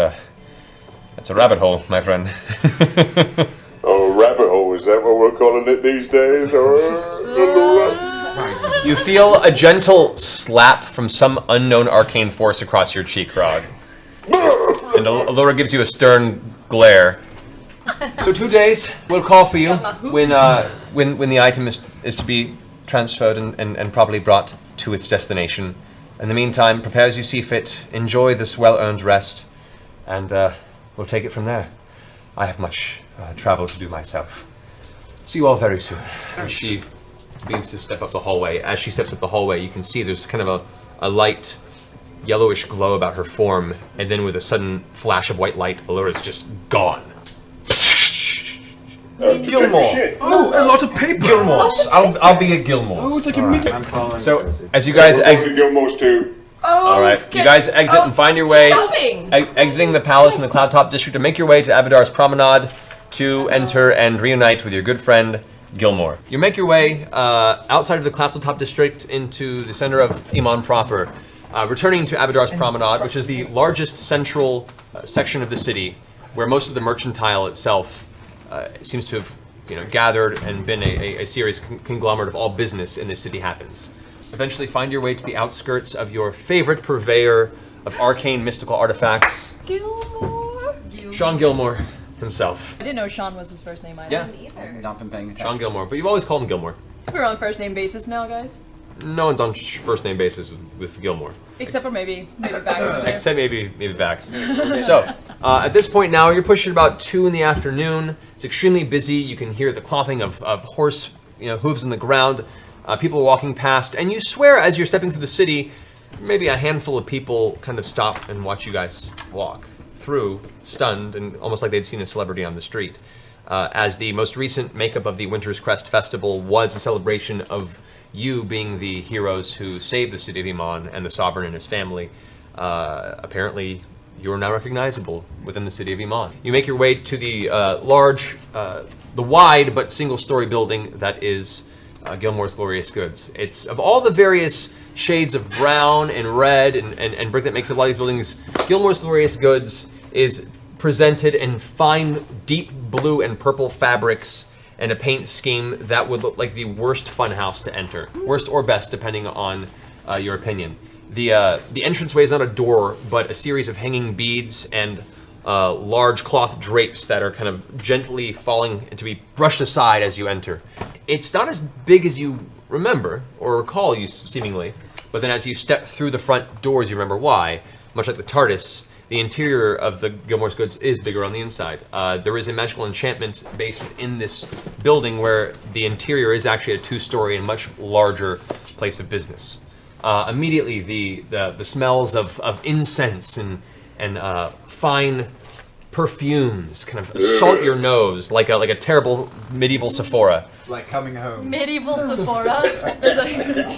that's a rabbit hole, my friend. Oh, rabbit hole, is that what we're calling it these days? You feel a gentle slap from some unknown arcane force across your cheek, Rog. And Allura gives you a stern glare. So 2 days, we'll call for you when the item is to be transferred and properly brought to its destination. In the meantime, prepare as you see fit, enjoy this well-earned rest, and we'll take it from there. I have much travel to do myself. See you all very soon. And she begins to step up the hallway. As she steps up the hallway, you can see there's kind of a light yellowish glow about her form, and then with a sudden flash of white light, Allura's just gone. Gilmore. Oh, a lot of paper. Gilmore's. I'll be a Gilmore. Oh, it's like a mini. I'm following. So, as you guys exit... Gilmore's too. Alright, you guys exit and find your way, Shopping! exiting the palace in the Cloudtop District to make your way to Abadar's Promenade to enter and reunite with your good friend, Gilmore. You make your way outside of the Cloudtop District into the center of Iman proper, returning to Abadar's Promenade, which is the largest central section of the city, where most of the mercantile itself seems to have gathered and been a serious conglomerate of all business in the city happens. Eventually find your way to the outskirts of your favorite purveyor of arcane mystical artifacts, Gilmore. Sean Gilmore himself. I didn't know Sean was his first name either. Yeah, Not been paying attention. Sean Gilmore, but you've always called him Gilmore. We're on first name basis now, guys. No one's on first name basis with Gilmore. Except for maybe Vax. Except maybe Vax. So, at this point now, you're pushing about 2 in the afternoon. It's extremely busy. You can hear the clopping of horse hooves in the ground. People are walking past, and you swear as you're stepping through the city, maybe a handful of people kind of stop and watch you guys walk through, stunned, and almost like they'd seen a celebrity on the street. As the most recent makeup of the Winter's Crest Festival was a celebration of you being the heroes who saved the city of Iman and the sovereign and his family. Apparently, you're now recognizable within the city of Iman. You make your way to the the wide but single-story building that is Gilmore's Glorious Goods. It's of all the various shades of brown and red and brick that makes up a lot of these buildings, Gilmore's Glorious Goods is presented in fine, deep blue and purple fabrics and a paint scheme that would look like the worst fun house to enter. Worst or best, depending on your opinion. The entranceway is not a door, but a series of hanging beads and large cloth drapes that are kind of gently falling to be brushed aside as you enter. It's not as big as you remember, or recall you seemingly, but then as you step through the front doors, you remember why. Much like the TARDIS, the interior of the Gilmore's Goods is bigger on the inside. There is a magical enchantment based in this building where the interior is actually a 2-story and much larger place of business. Immediately, the smells of incense and fine perfumes kind of assault your nose like a terrible medieval Sephora. It's like coming home. Medieval Sephora.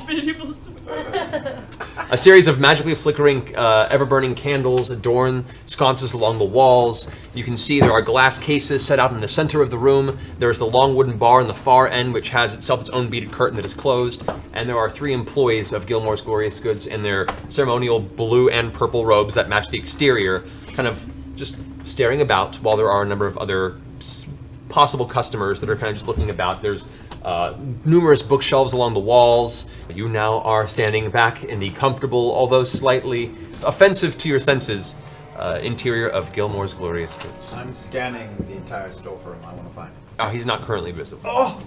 Medieval Sephora. A series of magically flickering, ever-burning candles adorn sconces along the walls. You can see there are glass cases set out in the center of the room. There's the long wooden bar in the far end, which has itself its own beaded curtain that is closed. And there are 3 employees of Gilmore's Glorious Goods in their ceremonial blue and purple robes that match the exterior, kind of just staring about, while there are a number of other possible customers that are kind of just looking about. There's numerous bookshelves along the walls. You now are standing back in the comfortable, although slightly offensive to your senses, interior of Gilmore's Glorious Goods. I'm scanning the entire store for him. I want to find him. Oh, he's not currently visible. Oh!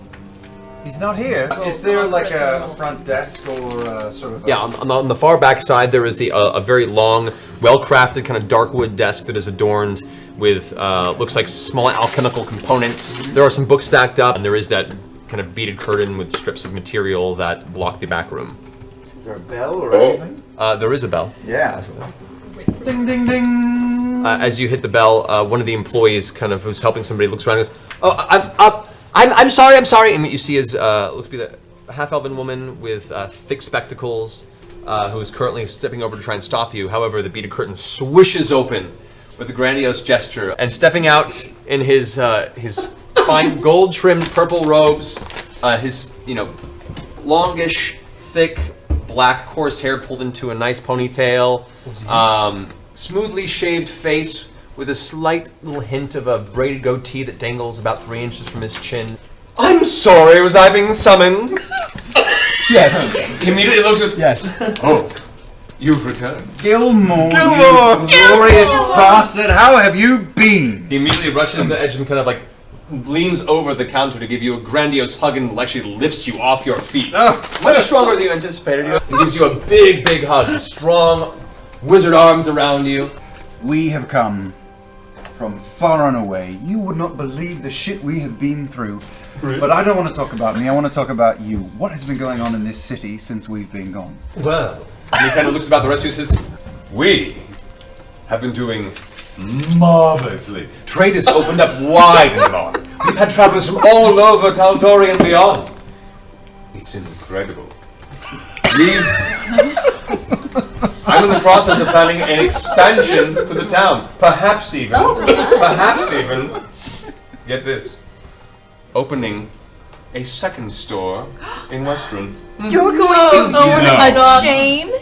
He's not here. Is there like a front desk or sort of? Yeah, on the far back side there is a very long, well-crafted kind of dark wood desk that is adorned with looks like small alchemical components. There are some books stacked up, and there is that kind of beaded curtain with strips of material that block the back room. Is there a bell or anything? There is a bell. Yeah. Ding ding ding. As you hit the bell, one of the employees, kind of who's helping somebody, looks around and goes, "Oh, I'm sorry. And what you see is looks to be the half-elven woman with thick spectacles, who is currently stepping over to try and stop you. However, the beaded curtain swishes open, with a grandiose gesture, and stepping out in his fine gold-trimmed purple robes, his longish, thick, black, coarse hair pulled into a nice ponytail, smoothly shaved face with a slight little hint of a braided goatee that dangles about 3 inches from his chin. I'm sorry, was I being summoned? Yes. He immediately looks at Yes. Oh, you've returned. Gilmore, you glorious bastard, how have you been? He immediately rushes to the edge and kind of like leans over the counter to give you a grandiose hug and actually lifts you off your feet. Much stronger than you anticipated. He gives you a big, big hug, strong wizard arms around you. We have come from far and away. You would not believe the shit we have been through. Really? But I don't want to talk about me, I want to talk about you. What has been going on in this city since we've been gone? Well, and he kind of looks about the rest of you and says, we have been doing marvelously. Trade has opened up wide and long. We've had travelers from all over Tal'Dori and beyond. It's incredible. I'm in the process of planning an expansion to the town. Perhaps even, get this, opening a second store in Westruun. You're going to own a chain?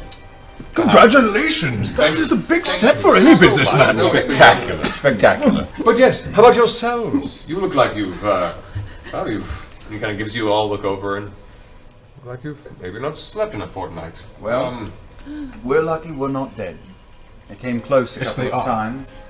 Congratulations! That is a big step for any businessman. Spectacular, spectacular. But yes, how about yourselves? You look like you've, he kind of gives you all look over and look like you've maybe not slept in a fortnight. Well, we're lucky we're not dead. They came close a couple of times.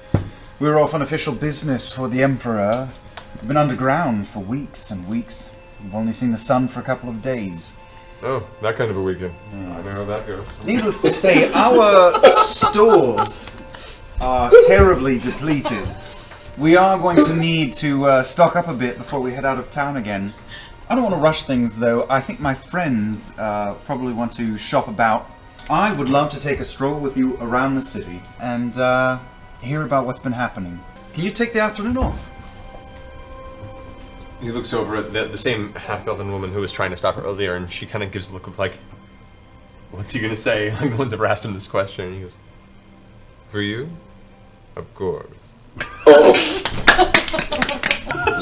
We were off on official business for the Emperor. We've been underground for weeks and weeks. We've only seen the sun for a couple of days. Oh, that kind of a weekend. I know how that goes. Needless to say, our stores are terribly depleted. We are going to need to stock up a bit before we head out of town again. I don't want to rush things, though. I think my friends probably want to shop about. I would love to take a stroll with you around the city and hear about what's been happening. Can you take the afternoon off? He looks over at the same half-elven woman who was trying to stop her earlier, and she kind of gives a look of like, what's he going to say? Like, no one's ever asked him this question. And he goes, for you? Of course.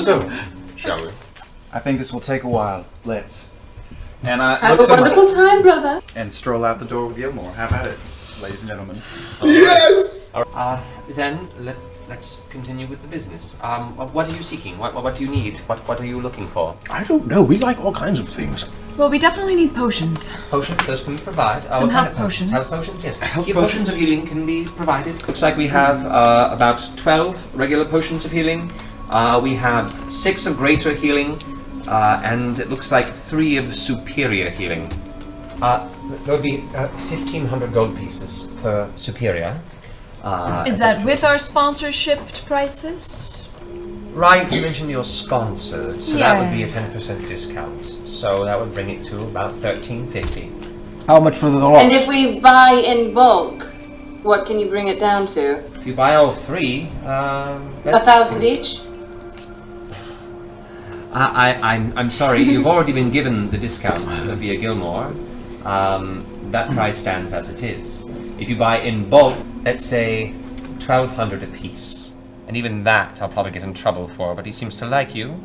So, shall we? I think this will take a while. Let's. And I Have a wonderful time, brother. and stroll out the door with Gilmore. Have at it, ladies and gentlemen. Yes! Then let's continue with the business. What are you seeking? What do you need? What are you looking for? I don't know. We like all kinds of things. Well, we definitely need potions. Potions, those can be provided. Some What kind health of potions. Health potions, yes. Health Potions of healing can be provided. Looks like we have about 12 regular potions of healing. We have 6 of greater healing, and it looks like 3 of superior healing. There would be 1,500 gold pieces per superior. Is that with our sponsorship prices? Right, you mentioned you're sponsored, so that would be a Yeah. 10% discount. So that would bring it to about $13.50. How much for the lot? And if we buy in bulk, what can you bring it down to? If you buy all 3, 1,000 each? I'm sorry, you've already been given the discount via Gilmore. That price stands as it is. If you buy in bulk, let's say 1,200 apiece. And even that I'll probably get in trouble for, but he seems to like you.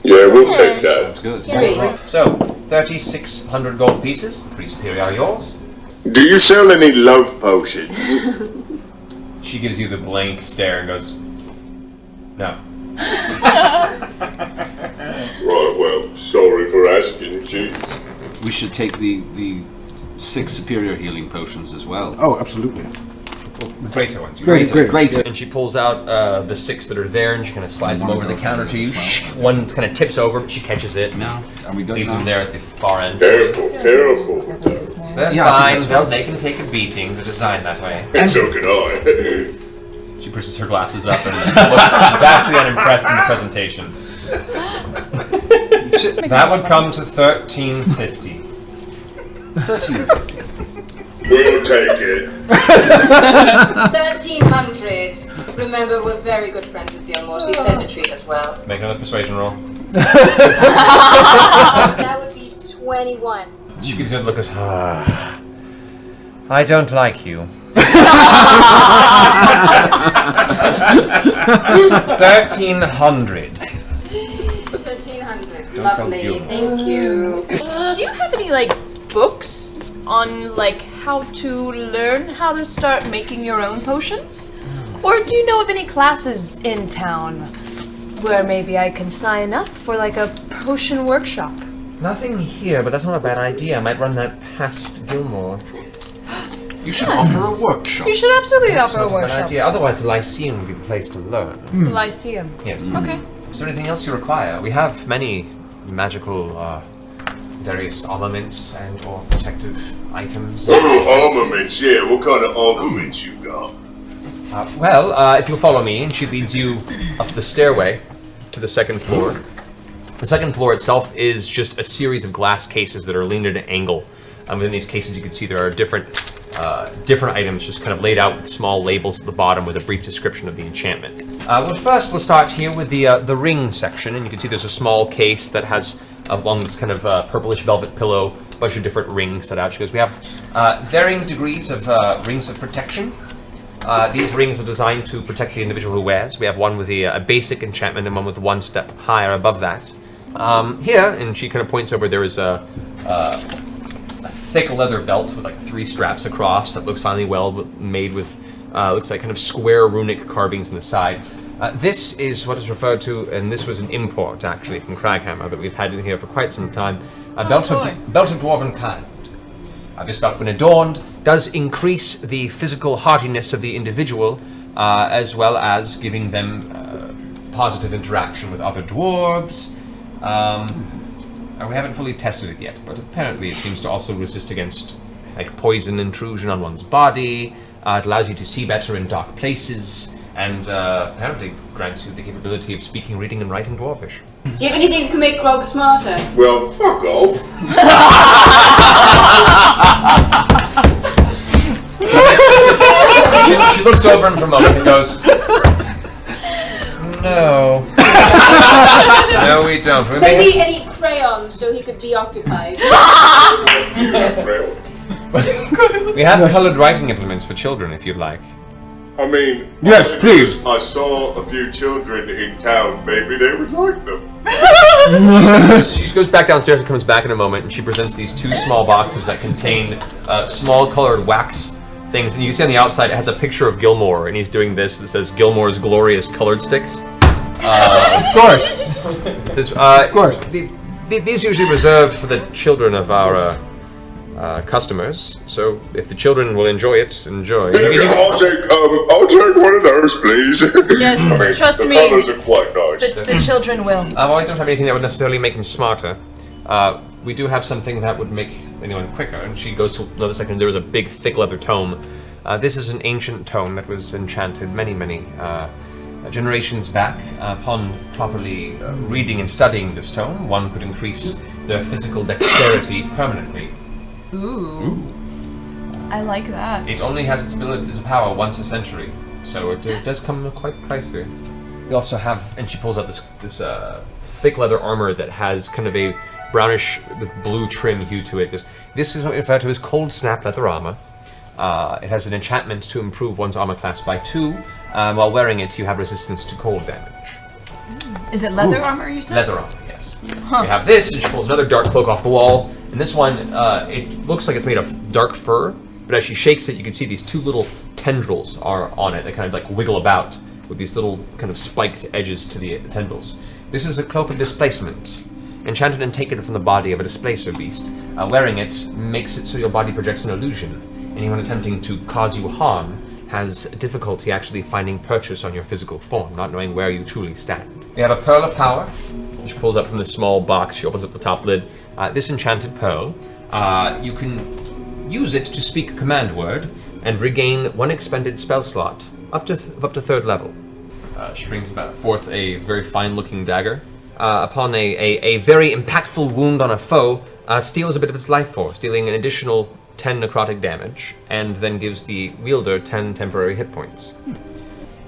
Yeah, we'll take that. That's good. Here he is. So, 3,600 gold pieces, 3 superior are yours. Do you sell any love potions? She gives you the blank stare and goes, no. Right, well, sorry for asking, jeez. We should take the 6 superior healing potions as well. Oh, absolutely. The greater ones. Great. And she pulls out the 6 that are there, and she kind of slides them over the counter to you. One kind of tips over, but she catches it. Now, are we good Leaves now? them there at the far end. Careful, careful. They're Yeah, I think fine. that's They can take a beating. They're designed that way. And so can I. She pushes her glasses up and looks vastly unimpressed in the presentation. That would come to $13.50. 1350. We'll take it. 1,300. Remember, we're very good friends with Gilmore. She said to treat us well. Make another persuasion roll. That would be 21. She gives you a look as, I don't like you. $1,300. 1,300. Lovely. Thank you. Do you have any like books on like how to learn how to start making your own potions? Or do you know of any classes in town where maybe I can sign up for like a potion workshop? Nothing here, but that's not a bad idea. I might run that past Gilmore. You should offer a workshop. You should absolutely That's offer a not a bad workshop. idea. Otherwise, the Lyceum would be the place to learn. Lyceum. Yes. Okay. Is there anything else you require? We have many magical, various armaments and or protective items. Armaments, yeah. What kind of armaments you got? If you'll follow me, and she leads you up the stairway to the second floor. The second floor itself is just a series of glass cases that are leaned at an angle. Within these cases, you can see there are different items just kind of laid out with small labels at the bottom with a brief description of the enchantment. First we'll start here with the ring section, and you can see there's a small case that has along this kind of purplish velvet pillow, a bunch of different rings set out. She goes, we have varying degrees of rings of protection. These rings are designed to protect the individual who wears. We have one with a basic enchantment and one with one step higher above that. Here, and she kind of points over, there is a thick leather belt with like 3 straps across that looks finely well made with, looks like kind of square runic carvings on the side. This is what is referred to, and this was an import actually from Craghammer that we've had in here for quite some time, a belt of dwarven kind. This belt, when adorned, does increase the physical hardiness of the individual, as well as giving them positive interaction with other dwarves. We haven't fully tested it yet, but apparently it seems to also resist against like poison intrusion on one's body. It allows you to see better in dark places, and apparently grants you the capability of speaking, reading, and writing Dwarvish. Do you have anything that can make Grog smarter? Well, fuck off. She looks over him for a moment and goes, no. No, we don't. Maybe any crayons so he could be occupied. We have colored writing implements for children if you'd like. I mean, yes, please. I saw a few children in town. Maybe they would like them. She goes back downstairs and comes back in a moment, and she presents these 2 small boxes that contain small colored wax things. And you can see on the outside it has a picture of Gilmore, and he's doing this. It says Gilmore's Glorious Colored Sticks. Of course. It says, of course. These are usually reserved for the children of our customers, so if the children will enjoy it, enjoy. I'll take one of those, please. Yes, I mean, trust the me. colors are quite nice. The children will. Well, I don't have anything that would necessarily make him smarter. We do have something that would make anyone quicker, and she goes to another second. There was a big, thick leather tome. This is an ancient tome that was enchanted many generations back. Upon properly reading and studying this tome, one could increase their physical dexterity permanently. Ooh. I like that. It only has its power once a century, so it does come quite pricey. We also have, and she pulls out this thick leather armor that has kind of a brownish with blue trim hue to it. This is referred to as cold snap leather armor. It has an enchantment to improve one's armor class by 2. While wearing it, you have resistance to cold damage. Is it leather armor, you said? Leather armor, yes. Huh. We have this, and she pulls another dark cloak off the wall. And this one, it looks like it's made of dark fur, but as she shakes it, you can see these 2 little tendrils are on it that kind of like wiggle about with these little kind of spiked edges to the tendrils. This is a cloak of displacement, enchanted and taken from the body of a displacer beast. Wearing it makes it so your body projects an illusion. Anyone attempting to cause you harm has difficulty actually finding purchase on your physical form, not knowing where you truly stand. We have a Pearl of Power, which pulls up from this small box. She opens up the top lid. This enchanted pearl, you can use it to speak a command word and regain 1 expended spell slot up to 3rd level. She brings forth a very fine-looking dagger. Upon a very impactful wound on a foe, steals a bit of its life force, dealing an additional 10 necrotic damage, and then gives the wielder 10 temporary hit points.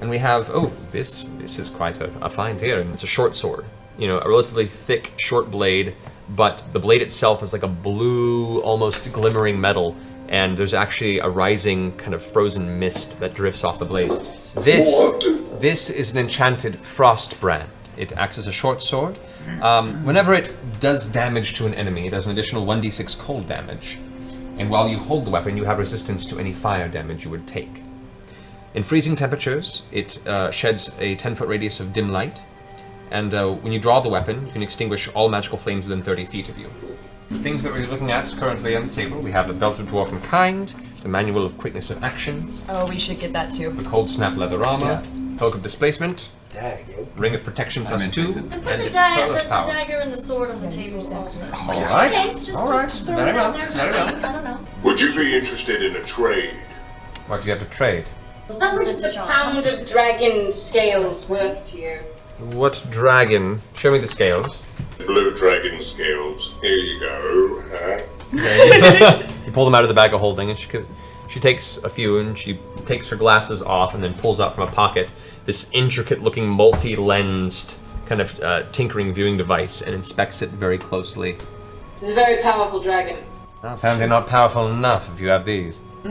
And we have, this is quite a find here, and it's a short sword. You know, a relatively thick, short blade, but the blade itself is like a blue, almost glimmering metal and there's actually a rising kind of frozen mist that drifts off the blade. This is an enchanted frost brand. It acts as a short sword. Whenever it does damage to an enemy, it does an additional 1d6 cold damage. And while you hold the weapon, you have resistance to any fire damage you would take. In freezing temperatures, it sheds a 10-foot radius of dim light, and when you draw the weapon, you can extinguish all magical flames within 30 feet of you. The things that we're looking at currently on the table, we have the Belt of Dwarven Kind, the Manual of Quickness of Action. Oh, we should get that too. The Cold Snap Leather Armor, Cloak of Displacement, Ring of Protection +2, And put and the the Pearl of Power. dagger and the sword on the table also. Alright, alright, very well, very well. I don't know. Would you be interested in a trade? What do you have to trade? How much is a pound of dragon scales worth to you? What dragon? Show me the scales. Blue dragon scales. Here you go. You pull them out of the bag of holding, and she takes a few, and she takes her glasses off, and then pulls out from a pocket this intricate-looking, multi-lensed kind of tinkering viewing device, and inspects it very closely. It's a very powerful dragon. Apparently not powerful enough if you have these. I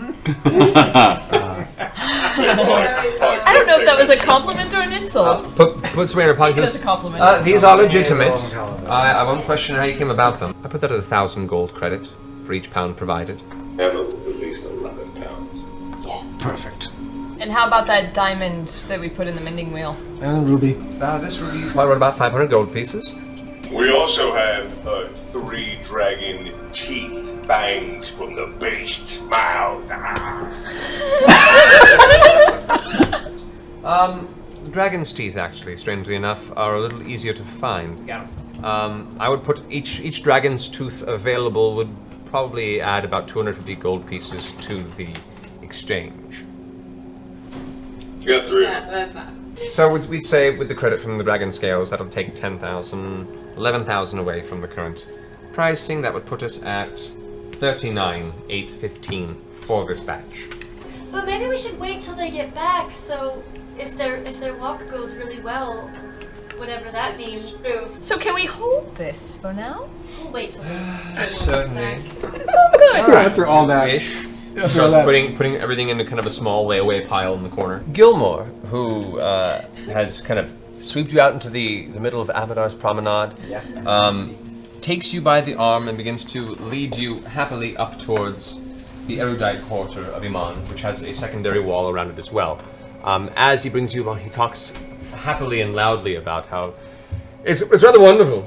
don't know if that was a compliment or an insult. Put some in her pocket. Take it as a compliment. These are legitimate. I won't question how you came about them. I put that at 1,000 gold credit for each pound provided. At least 11 pounds. Yeah. Perfect. And how about that diamond that we put in the mending wheel? And ruby. This ruby probably worth about 500 gold pieces. We also have 3 dragon teeth bangs from the beast's mouth. The dragon's teeth, actually, strangely enough, are a little easier to find. Yeah. I would put each dragon's tooth available would probably add about 250 gold pieces to the exchange. You got 3. That's not. So we'd say with the credit from the dragon scales, that'll take 10,000, 11,000 away from the current pricing. That would put us at 39,815 for this batch. But maybe we should wait till they get back. So if their walk goes really well, whatever that means. So can we hold this for now? We'll wait till they Certainly. Oh, good. After all that. Ish. Starts putting everything into kind of a small layaway pile in the corner. Gilmore, who has kind of swept you out into the middle of Abadar's promenade, takes you by the arm and begins to lead you happily up towards the erudite quarter of Iman, which has a secondary wall around it as well. As he brings you along, he talks happily and loudly about how it's rather wonderful,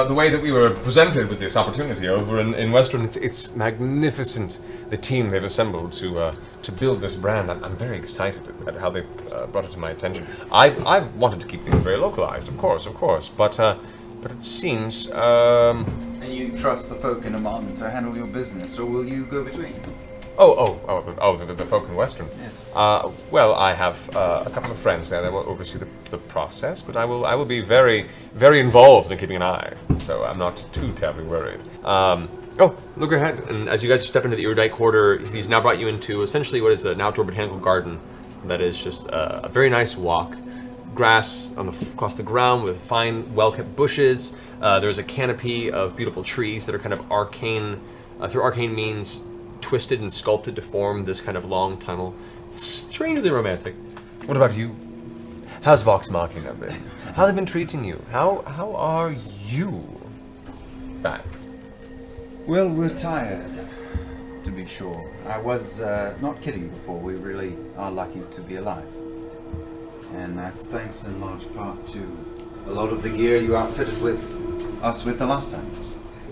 the way that we were presented with this opportunity over in Western. It's magnificent, the team they've assembled to build this brand. I'm very excited at how they brought it to my attention. I've wanted to keep things very localized, of course, but it seems. And you trust the folk in Amman to handle your business, or will you go between? The folk in Western. Yes. Well, I have a couple of friends there that will oversee the process, but I will be very, very involved in keeping an eye, so I'm not too terribly worried. Look ahead, and as you guys step into the erudite quarter, he's now brought you into essentially what is an outdoor botanical garden that is just a very nice walk. Grass across the ground with fine, well-kept bushes. There's a canopy of beautiful trees that are kind of arcane, through arcane means, twisted and sculpted to form this kind of long tunnel. It's strangely romantic. What about you? How's Vox Machina been? How have they been treating you? How are you, Bax? Well, we're tired, to be sure. I was not kidding before. We really are lucky to be alive. And that's thanks in large part to a lot of the gear you outfitted us with the last time.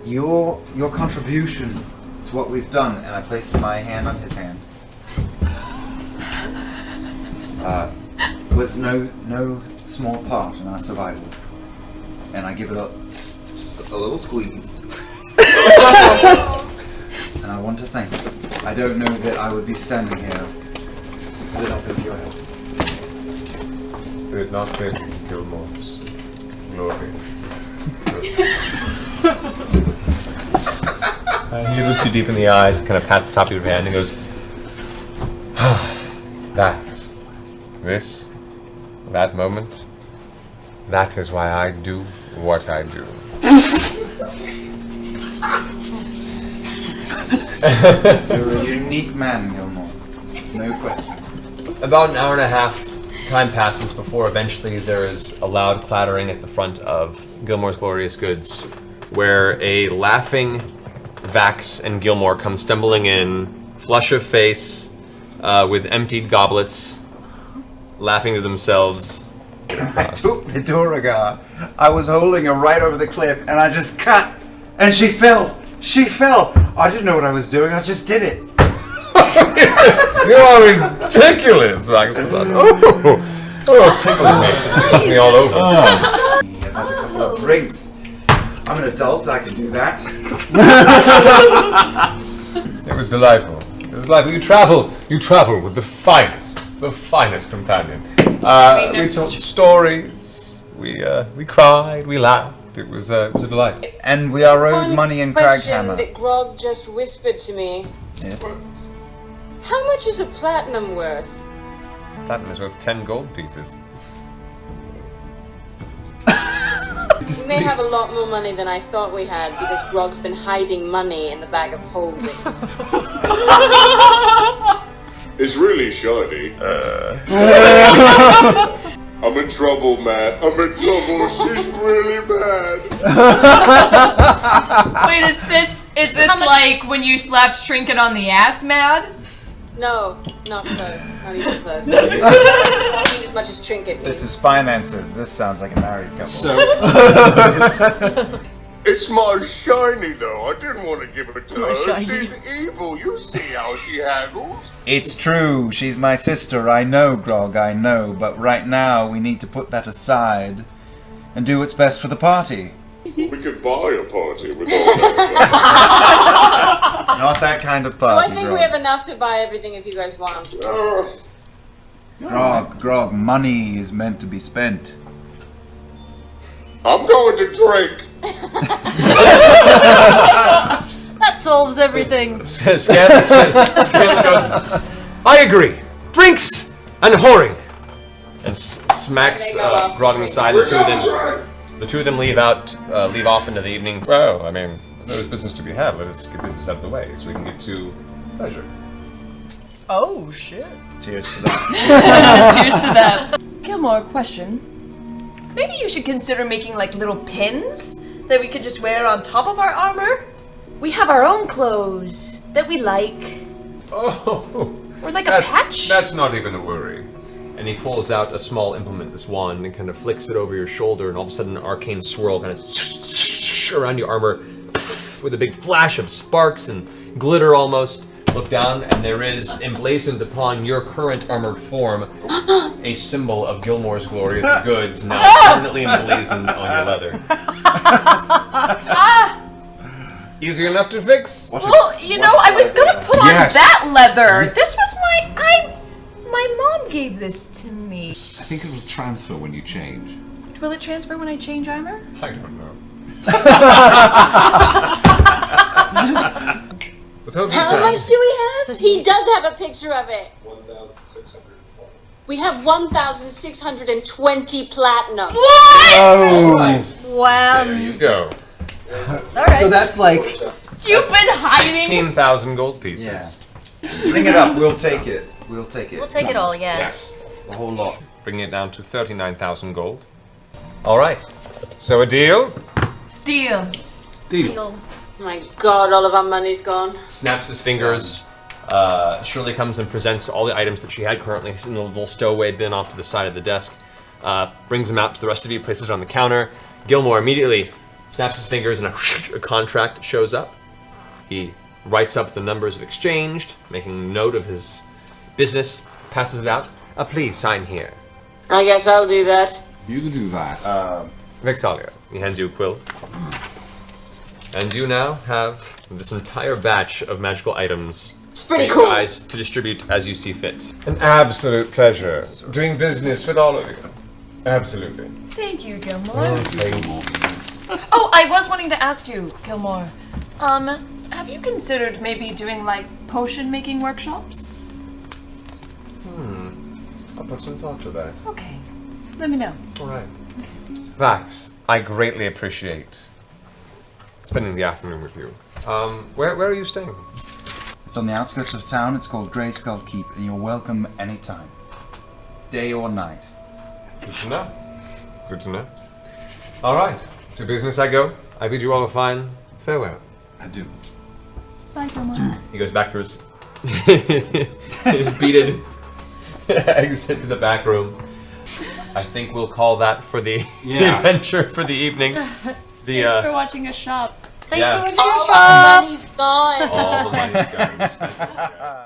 Your contribution to what we've done, and I place my hand on his hand, was no small part in our survival. And I give it just a little squeeze. And I want to thank you. I don't know that I would be standing here without your help. Did not fit Gilmore's glory. He looks you deep in the eyes, kind of pats the top of your hand, and goes, that moment, that is why I do what I do. You're a unique man, Gilmore. No question. About an hour and a half time passes before eventually there is a loud clattering at the front of Gilmore's Glorious Goods, where a laughing Vax and Gilmore come stumbling in, flush of face, with emptied goblets, laughing to themselves. I took the Duragar. I was holding her right over the cliff, and I just cut, and she fell. She fell. I didn't know what I was doing. I just did it. You are ridiculous, Vax. Tickles me. Tickles me all over. I've had a couple of drinks. I'm an adult. I can do that. It was delightful. It was delightful. You travel with the finest companion. We told stories. We cried. We laughed. It was a delight. And we are owed money in Question Craghammer. that Grog just whispered to me. Yes. How much is a platinum worth? Platinum is worth 10 gold pieces. We may have a lot more money than I thought we had because Grog's been hiding money in the bag of holding. It's really shiny. I'm in trouble, Matt. I'm in trouble. She's really mad. Wait, is this like when you slapped Trinket on the ass, mad? No, not close. Not even close. Not even as much as Trinket. This is finances. This sounds like a married couple. So, It's my shiny, though. I didn't want to give it to her. shiny. She's evil. You see how she haggles. It's true. She's my sister. I know, Grog. I know. But right now, we need to put that aside and do what's best for the party. We could buy a party with all that. Not that kind of Well, party, I think Grog. we have enough to buy everything if you guys want. Grog, money is meant to be spent. I'm going to drink. That solves everything. Scanlan goes, I agree. Drinks and whoring. And smacks Grog on the side. The two of them leave off into the evening. Well, I mean, there is business to be had. Let us get business out of the way so we can get to pleasure. Oh, shit. Cheers to that. Cheers to that. Gilmore, question. Maybe you should consider making like little pins that we could just wear on top of our armor. We have our own clothes that we like. Oh, Or like a patch. That's not even a worry. And he pulls out a small implement, this wand, and kind of flicks it over your shoulder, and all of a sudden an arcane swirl kind of around your armor with a big flash of sparks and glitter almost. Look down, and there is emblazoned upon your current armored form a symbol of Gilmore's Glorious Goods, now permanently emblazoned on your leather. Easy enough to fix. Well, I was gonna put on that leather. This was my mom gave this to me. I think it will transfer when you change. Will it transfer when I change armor? I don't know. How much do we have? He does have a picture of it. 1,620. We have 1,620 platinum. Oh! Wow. There you go. Alright. So that's like You've been hiding. 16,000 gold pieces. Yeah. Bring it up. We'll take it. We'll take it. We'll take it all, yeah. Yes. The whole lot. Bringing it down to 39,000 gold. All right. So a deal? Deal. Deal. My God, all of our money's gone. Snaps his fingers. Shirley comes and presents all the items that she had currently in the little stowaway bin off to the side of the desk. Brings them out to the rest of you, places it on the counter. Gilmore immediately snaps his fingers and a contract shows up. He writes up the numbers of exchanged, making note of his business, passes it out. Please sign here. I guess I'll do that. You can do that. Vexalia, he hands you a quill. And you now have this entire batch of magical items It's pretty for cool. you guys to distribute as you see fit. An absolute pleasure doing business with all of you. Absolutely. Thank you, Gilmore. Oh, I was wanting to ask you, Gilmore. Have you considered maybe doing like potion making workshops? I'll put some thought to that. Okay. Let me know. All right. Vax, I greatly appreciate spending the afternoon with you. Where are you staying? It's on the outskirts of town. It's called Grey Skull Keep, and you're welcome anytime. Day or night. Good to know. Good to know. All right. To business I go. I bid you all a fine farewell. Adieu. Bye, Gilmore. He goes back through his beaded exit to the back room. I think we'll call that for the adventure for the evening. Thanks for watching us shop. Thanks for watching your shop. All the money's gone. All the money's gone.